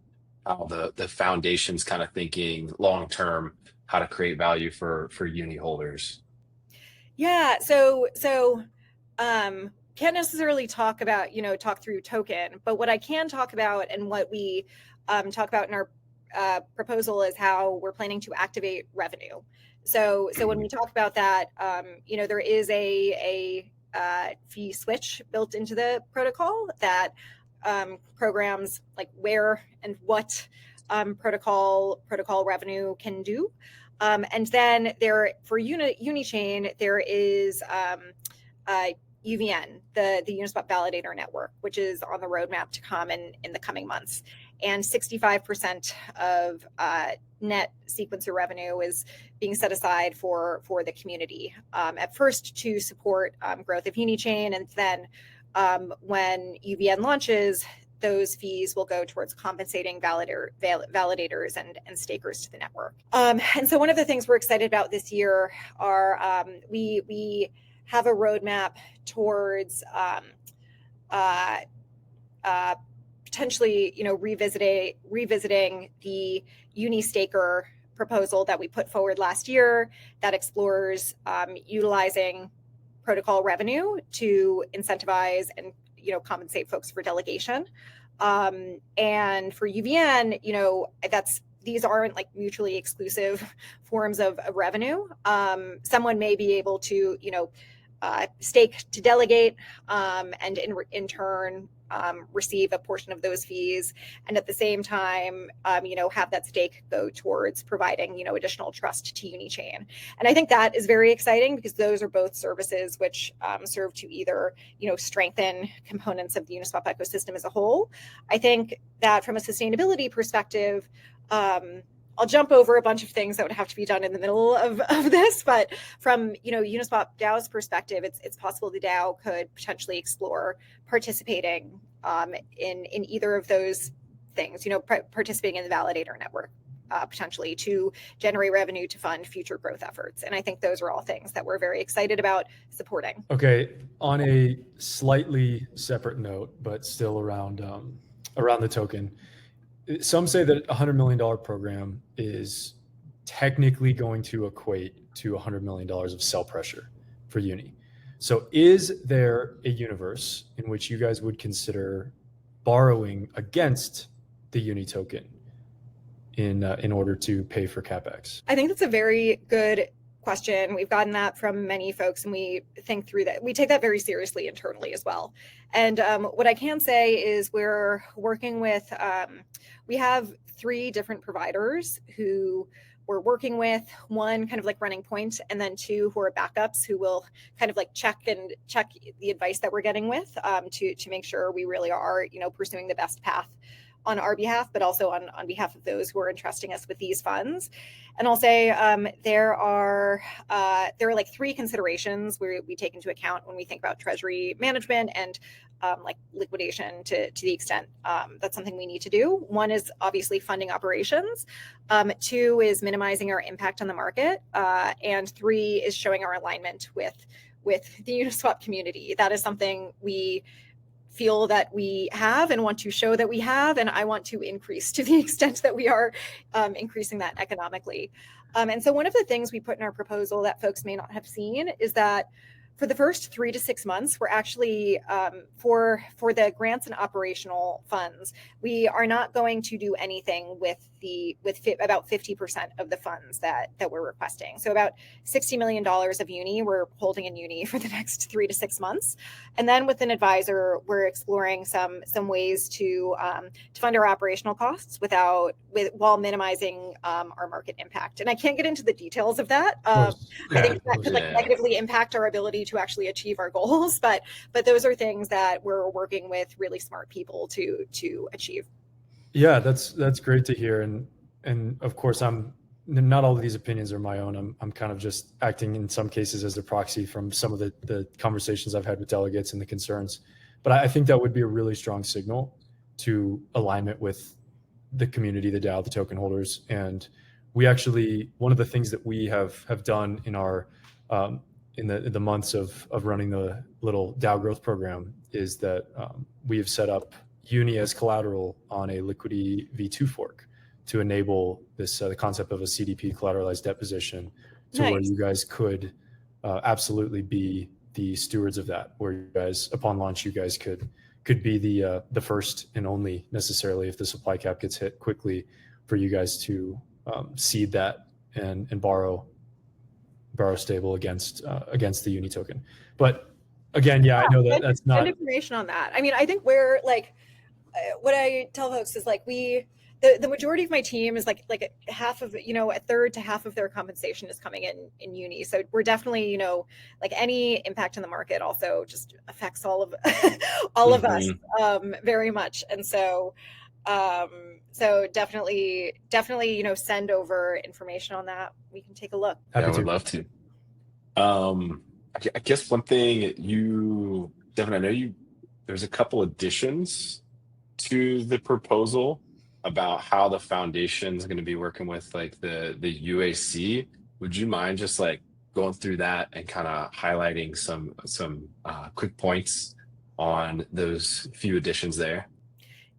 how the foundation's kind of thinking long term, how to create value for uni holders. Yeah, so can't necessarily talk through token, but what I can talk about and what we talk about in our proposal is how we're planning to activate revenue. So when we talk about that, there is a fee switch built into the protocol that programs like where and what protocol revenue can do. And then for Uni Chain, there is UVN, the Uniswap Validator Network, which is on the roadmap to come in the coming months. And 65% of net sequencer revenue is being set aside for the community, at first to support growth of Uni Chain, and then when UVN launches, those fees will go towards compensating validators and stakers to the network. And so one of the things we're excited about this year are we have a roadmap towards potentially, revisiting the Uni Staker proposal that we put forward last year that explores utilizing protocol revenue to incentivize and compensate folks for delegation. And for UVN, these aren't like mutually exclusive forms of revenue. Someone may be able to, stake to delegate, and in turn receive a portion of those fees, and at the same time, have that stake go towards providing, additional trust to Uni Chain. And I think that is very exciting because those are both services which serve to either, strengthen components of the Uniswap ecosystem as a whole. I think that from a sustainability perspective, I'll jump over a bunch of things that would have to be done in the middle of this, but from Uniswap DAO's perspective, it's possible the DAO could potentially explore participating in either of those things. Participating in the validator network potentially to generate revenue to fund future growth efforts, and I think those are all things that we're very excited about supporting. Okay, on a slightly separate note, but still around the token. Some say that a $100 million program is technically going to equate to $100 million of sell pressure for Uni. So is there a universe in which you guys would consider borrowing against the Uni token in order to pay for CapEx? I think that's a very good question. We've gotten that from many folks, and we think through that. We take that very seriously internally as well. And what I can say is we're working with, we have 3 different providers who we're working with, one kind of like running point, and then 2 who are backups who will kind of like check the advice that we're getting with to make sure we really are, pursuing the best path on our behalf, but also on behalf of those who are entrusting us with these funds. And I'll say there are like 3 considerations we take into account when we think about treasury management and like liquidation to the extent that's something we need to do. 1 is obviously funding operations. 2 is minimizing our impact on the market. And 3 is showing our alignment with the Uniswap community. That is something we feel that we have and want to show that we have, and I want to increase to the extent that we are increasing that economically. And so one of the things we put in our proposal that folks may not have seen is that for the first 3 to 6 months, we're actually, for the grants and operational funds, we are not going to do anything with about 50% of the funds that we're requesting. So about $60 million of Uni, we're holding in Uni for the next 3 to 6 months. And then with an advisor, we're exploring some ways to fund our operational costs while minimizing our market impact. And I can't get into the details of that. I think that could negatively impact our ability to actually achieve our goals, but those are things that we're working with really smart people to achieve. Yeah, that's great to hear, and of course, not all of these opinions are my own. I'm kind of just acting in some cases as a proxy from some of the conversations I've had with delegates and the concerns. But I think that would be a really strong signal to alignment with the community, the DAO, the token holders, and we actually, one of the things that we have done in our in the months of running the little DAO growth program is that we have set up Uni as collateral on a liquidity V2 fork to enable this the concept of a CDP collateralized debt position to where you guys could absolutely be the stewards of that, where you guys, upon launch, you guys could be the first and only necessarily if the supply cap gets hit quickly for you guys to seed that and borrow stable against the Uni token. But again, I know that's not information on that. I mean, I think we're like, what I tell folks is like the majority of my team is like half of, a third to half of their compensation is coming in Uni. So we're definitely, like any impact on the market also just affects all of of us very much. And so definitely, send over information on that. We can take a look. I would love to. I guess one thing Devin, I know there's a couple additions to the proposal about how the foundation is going to be working with like the UAC. Would you mind just like going through that and kind of highlighting some quick points on those few additions there?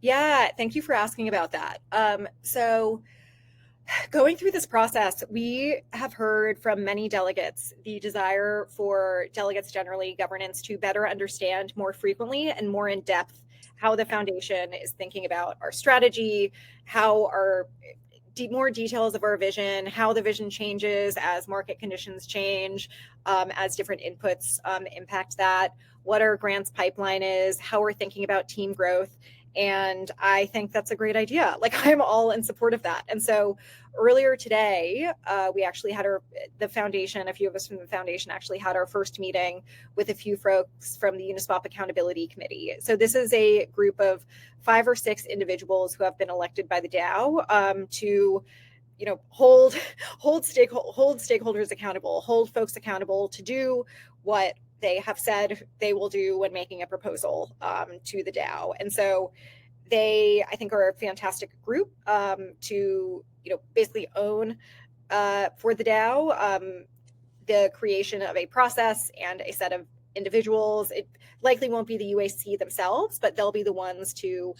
Yeah, thank you for asking about that. So going through this process, we have heard from many delegates the desire for delegates generally, governance, to better understand more frequently and more in depth how the foundation is thinking about our strategy, how our more details of our vision, how the vision changes as market conditions change, as different inputs impact that, what our grants pipeline is, how we're thinking about team growth. And I think that's a great idea. Like, I'm all in support of that. And so earlier today, we actually had the foundation, a few of us from the foundation actually had our first meeting with a few folks from the Uniswap Accountability Committee. So this is a group of 5 or 6 individuals who have been elected by the DAO to, hold stakeholders accountable, hold folks accountable to do what they have said they will do when making a proposal to the DAO. And so they, I think, are a fantastic group to, basically own for the DAO the creation of a process and a set of individuals. It likely won't be the UAC themselves, but they'll be the ones to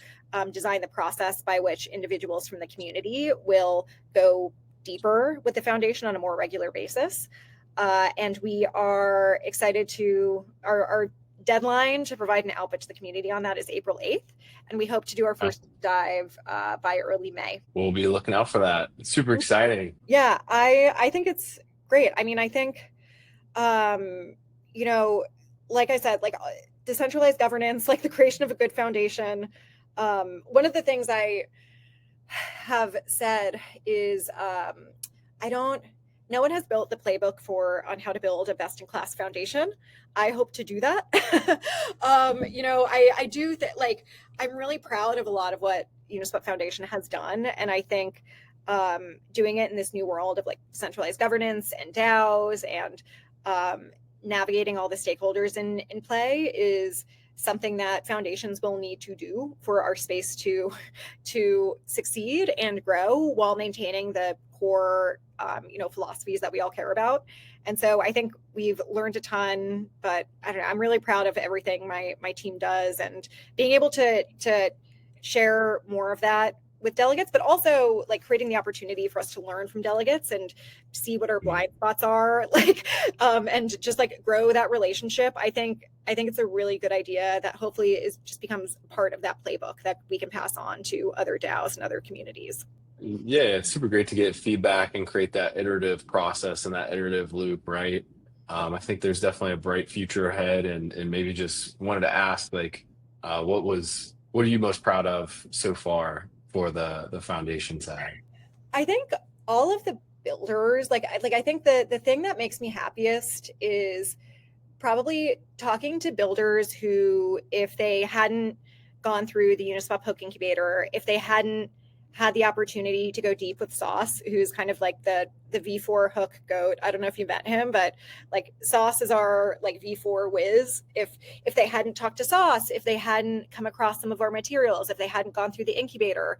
design the process by which individuals from the community will go deeper with the foundation on a more regular basis. And we are excited to, our deadline to provide an output to the community on that is April 8th. And we hope to do our first dive by early May. We'll be looking out for that. It's super exciting. Yeah, I think it's great. I mean, I think, like I said, like decentralized governance, like the creation of a good foundation. One of the things I have said is no one has built the playbook on how to build a best-in-class foundation. I hope to do that. I do like I'm really proud of a lot of what Uniswap Foundation has done, and I think doing it in this new world of like centralized governance and DAOs and navigating all the stakeholders in play is something that foundations will need to do for our space to succeed and grow while maintaining the core philosophies that we all care about. And so I think we've learned a ton, but I don't know, I'm really proud of everything my team does, and being able to share more of that with delegates, but also like creating the opportunity for us to learn from delegates and see what our blind spots are, like, and just like grow that relationship. I think it's a really good idea that hopefully just becomes part of that playbook that we can pass on to other DAOs and other communities. Yeah, it's super great to get feedback and create that iterative process and that iterative loop, right? I think there's definitely a bright future ahead, and maybe just wanted to ask, like, what are you most proud of so far for the foundation side? I think all of the builders, like I think the thing that makes me happiest is probably talking to builders who, if they hadn't gone through the Uniswap Hook Incubator, if they hadn't had the opportunity to go deep with Sauce, who's kind of like the V4 hook goat. I don't know if you met him, but like Sauce is our like V4 whiz. If they hadn't talked to Sauce, if they hadn't come across some of our materials, if they hadn't gone through the incubator,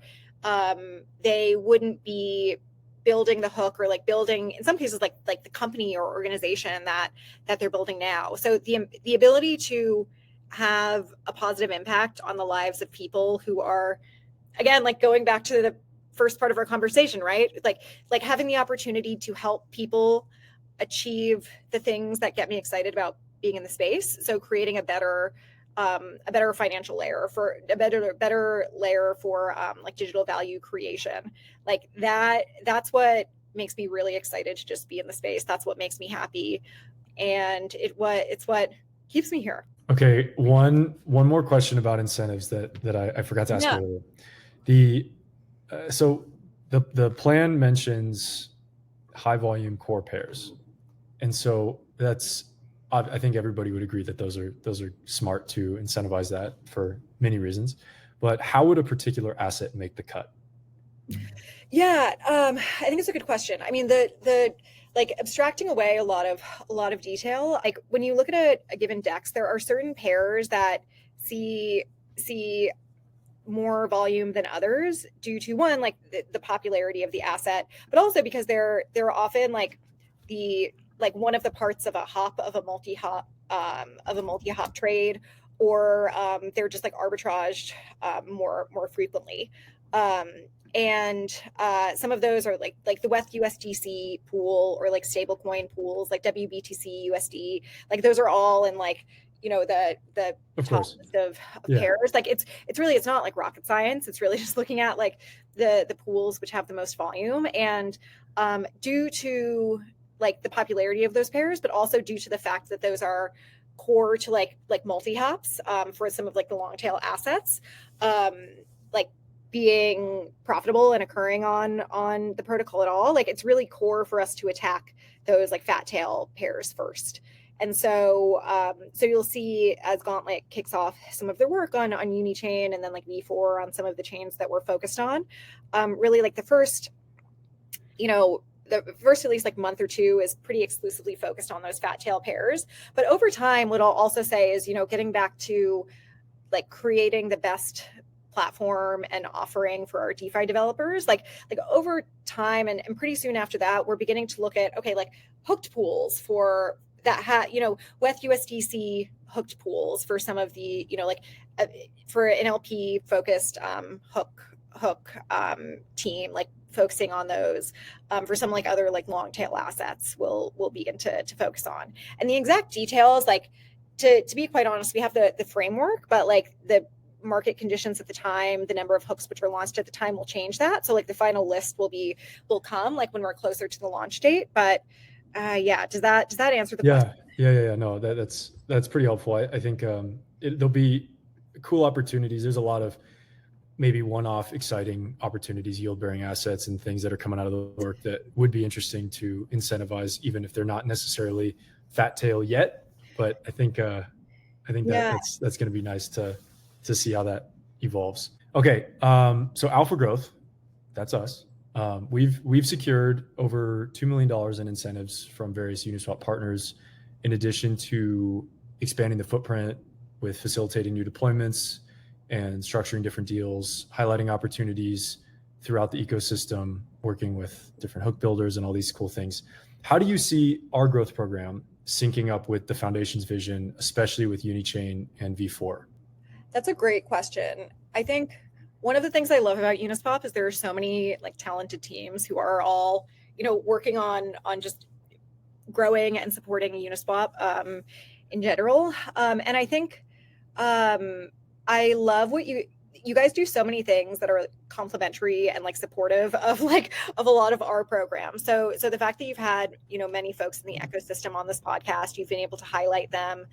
they wouldn't be building the hook, or like building, in some cases, like the company or organization that they're building now. So the ability to have a positive impact on the lives of people who are, again, like going back to the first part of our conversation, right? Like having the opportunity to help people achieve the things that get me excited about being in the space. So creating a better financial layer, for a better layer for like digital value creation. Like that's what makes me really excited to just be in the space. That's what makes me happy. And it's what keeps me here. Okay. One more question about incentives that I forgot to ask earlier. So the plan mentions high volume core pairs, and so I think everybody would agree that those are smart to incentivize that for many reasons. But how would a particular asset make the cut? Yeah, I think it's a good question. I mean, the like abstracting away a lot of detail. Like when you look at a given DEX, there are certain pairs that see more volume than others due to, one, like the popularity of the asset, but also because they're often like one of the parts of a multi-hop trade, or they're just like arbitraged more frequently. And some of those are like the WETH USDC pool, or like stablecoin pools like WBTC USD. Like those are all in like, the top list of pairs. Like it's not like rocket science. It's really just looking at like the pools which have the most volume, and due to like the popularity of those pairs, but also due to the fact that those are core to like multi-hops for some of like the long tail assets, like being profitable and occurring on the protocol at all. Like it's really core for us to attack those like fat tail pairs first. And so you'll see as Gauntlet kicks off some of their work on Uni Chain, and then like V4 on some of the chains that we're focused on, really like the first at least like month or two is pretty exclusively focused on those fat tail pairs. But over time, what I'll also say is, getting back to like creating the best platform and offering for our DeFi developers, like over time and pretty soon after that, we're beginning to look at, okay, like hooked pools for that WETH USDC hooked pools for some of the, for an LP focused hook team, like focusing on those for some like other like long tail assets we'll begin to focus on. And the exact details, like to be quite honest, we have the framework, but like the market conditions at the time, the number of hooks which are launched at the time will change that. So like the final list will come like when we're closer to the launch date. But Yeah. Does that answer the question? Yeah. No, that's pretty helpful. I think there'll be cool opportunities. There's a lot of maybe one-off exciting opportunities, yield-bearing assets and things that are coming out of the work that would be interesting to incentivize, even if they're not necessarily fat tail yet. But I think that's going to be nice to see how that evolves. Okay, so Alpha Growth, that's us. We've secured over $2 million in incentives from various Uniswap partners, in addition to expanding the footprint with facilitating new deployments and structuring different deals, highlighting opportunities throughout the ecosystem, working with different hook builders and all these cool things. How do you see our growth program syncing up with the foundation's vision, especially with Uni Chain and V4? That's a great question. I think one of the things I love about Uniswap is there are so many like talented teams who are all, working on just growing and supporting Uniswap in general. And I think I love what you guys do so many things that are complementary and like supportive of a lot of our programs. So the fact that you've had, many folks in the ecosystem on this podcast, you've been able to highlight them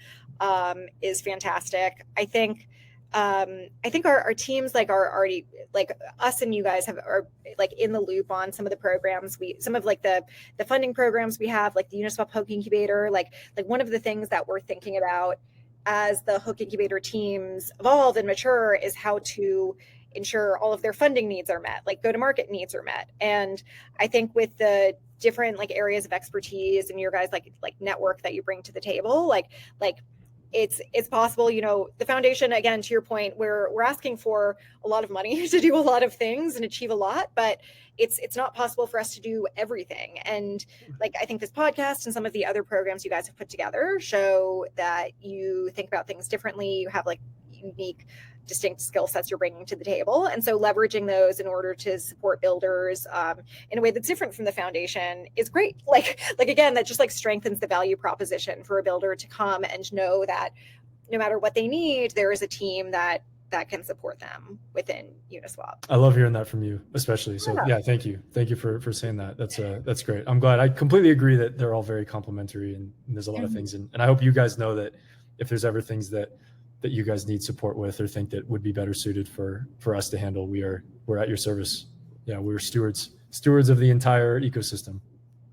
is fantastic. I think our teams are already like us and you guys are like in the loop on some of the programs. Some of like the funding programs we have, like the Uniswap Hook Incubator, like one of the things that we're thinking about as the Hook Incubator teams evolve and mature is how to ensure all of their funding needs are met, like go-to-market needs are met. And I think with the different like areas of expertise and your guys like network that you bring to the table, like it's possible, the foundation, again, to your point, we're asking for a lot of money to do a lot of things and achieve a lot, but it's not possible for us to do everything. And like, I think this podcast and some of the other programs you guys have put together show that you think about things differently. You have like unique, distinct skill sets you're bringing to the table. And so leveraging those in order to support builders in a way that's different from the foundation is great. Like again, that just like strengthens the value proposition for a builder to come and know that no matter what they need, there is a team that can support them within Uniswap. I love hearing that from you, especially. So yeah, thank you for saying that. That's great. I'm glad. I completely agree that they're all very complementary and there's a lot of things. And I hope you guys know that if there's ever things that you guys need support with or think that would be better suited for us to handle, we're at your service. Yeah, we're stewards of the entire ecosystem.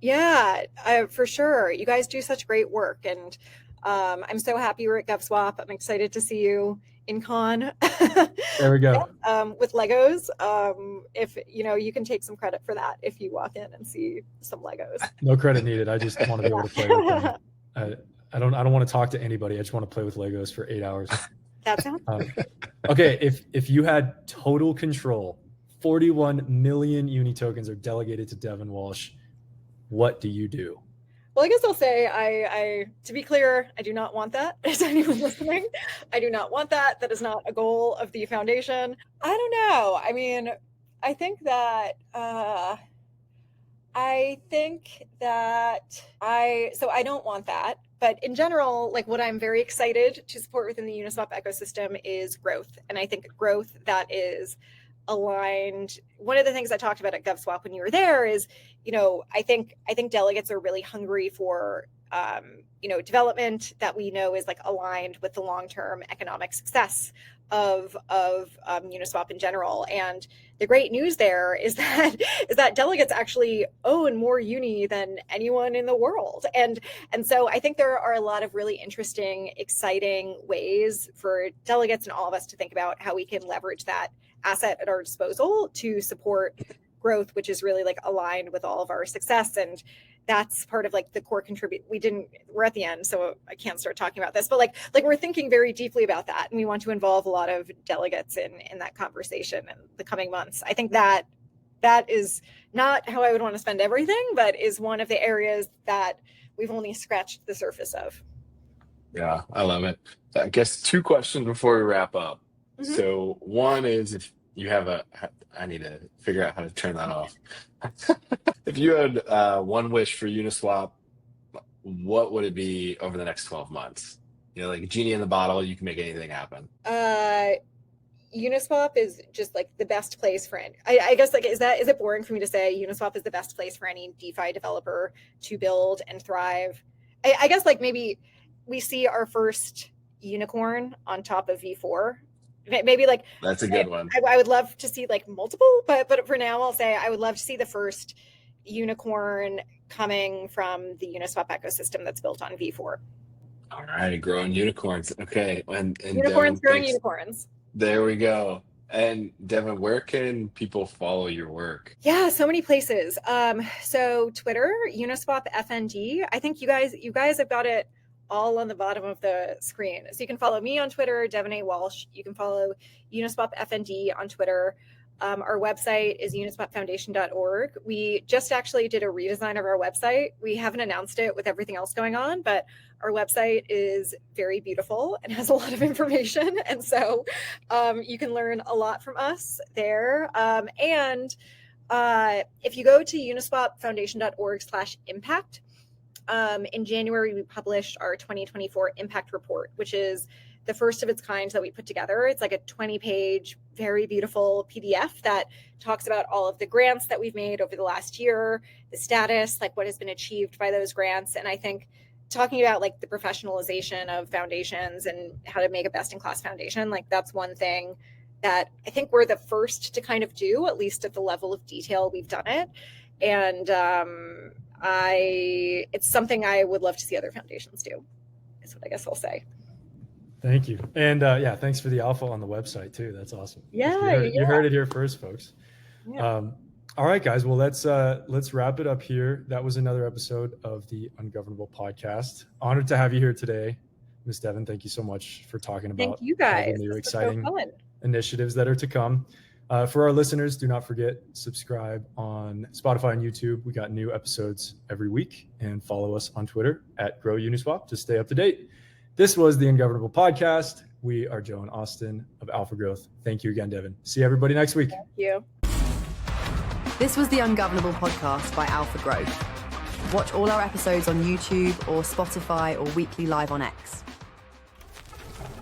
Yeah, for sure. You guys do such great work, and I'm so happy you're at GovSwap. I'm excited to see you in con. There we go. With Legos. If you can take some credit for that if you walk in and see some Legos. No credit needed. I just want to be able to play with them. I don't want to talk to anybody. I just want to play with Legos for 8 hours. That sounds okay. If you had total control, 41 million Uni tokens are delegated to Devin Walsh, what do you do? Well, I guess I'll say I to be clear, I do not want that. Is anyone listening? I do not want that. That is not a goal of the foundation. I don't know. I mean, I think that I don't want that. But in general, like what I'm very excited to support within the Uniswap ecosystem is growth. And I think growth that is aligned. One of the things I talked about at GovSwap when you were there is, I think delegates are really hungry for, development that we know is like aligned with the long-term economic success of Uniswap in general. And the great news there is that delegates actually own more Uni than anyone in the world. And so I think there are a lot of really interesting, exciting ways for delegates and all of us to think about how we can leverage that asset at our disposal to support growth, which is really like aligned with all of our success. And that's part of like the core we're at the end, so I can't start talking about this, but like we're thinking very deeply about that. And we want to involve a lot of delegates in that conversation in the coming months. I think that is not how I would want to spend everything, but is one of the areas that we've only scratched the surface of. Yeah, I love it. I guess 2 questions before we wrap up. Mm-hmm. So one is, if you have I need to figure out how to turn that off. If you had one wish for Uniswap, what would it be over the next 12 months? Like a genie in the bottle, you can make anything happen. Uniswap is just like the best place for it. I guess like is it boring for me to say Uniswap is the best place for any DeFi developer to build and thrive? I guess like maybe we see our first unicorn on top of V4. Maybe like that's a good one. I would love to see like multiple, but for now I'll say I would love to see the first unicorn coming from the Uniswap ecosystem that's built on V4. All right, growing unicorns. Okay, and unicorns Devin, growing unicorns. There we go. And Devin, where can people follow your work? Yeah, so many places. So Twitter, Uniswap FND. I think you guys have got it all on the bottom of the screen. So you can follow me on Twitter, Devin A. Walsh. You can follow Uniswap FND on Twitter. Our website is uniswapfoundation.org. We just actually did a redesign of our website. We haven't announced it with everything else going on, but our website is very beautiful and has a lot of information. And so you can learn a lot from us there. And if you go to uniswapfoundation.org/impact, in January, we published our 2024 impact report, which is the first of its kind that we put together. It's like a 20-page, very beautiful PDF that talks about all of the grants that we've made over the last year, the status, like what has been achieved by those grants. And I think talking about like the professionalization of foundations and how to make a best-in-class foundation, like that's one thing that I think we're the first to kind of do, at least at the level of detail we've done it. And it's something I would love to see other foundations do, is what I guess I'll say. Thank you. And thanks for the alpha on the website too. That's awesome. Yeah, you heard it here first, folks. Yeah. All right, guys. Well, let's wrap it up here. That was another episode of the Ungovernable Podcast. Honored to have you here today, Ms. Devin. Thank you so much for talking about Thank you guys. all the new exciting so initiatives that are to come. For our listeners, do not forget, subscribe on Spotify and YouTube. We got new episodes every week, and follow us on Twitter @GrowUniswap to stay up to date. This was the Ungovernable Podcast. We are Joe and Austin of Alpha Growth. Thank you again, Devin. See everybody next week. Thank you. This was the Ungovernable Podcast by Alpha Growth. Watch all our episodes on YouTube or Spotify or weekly live on X.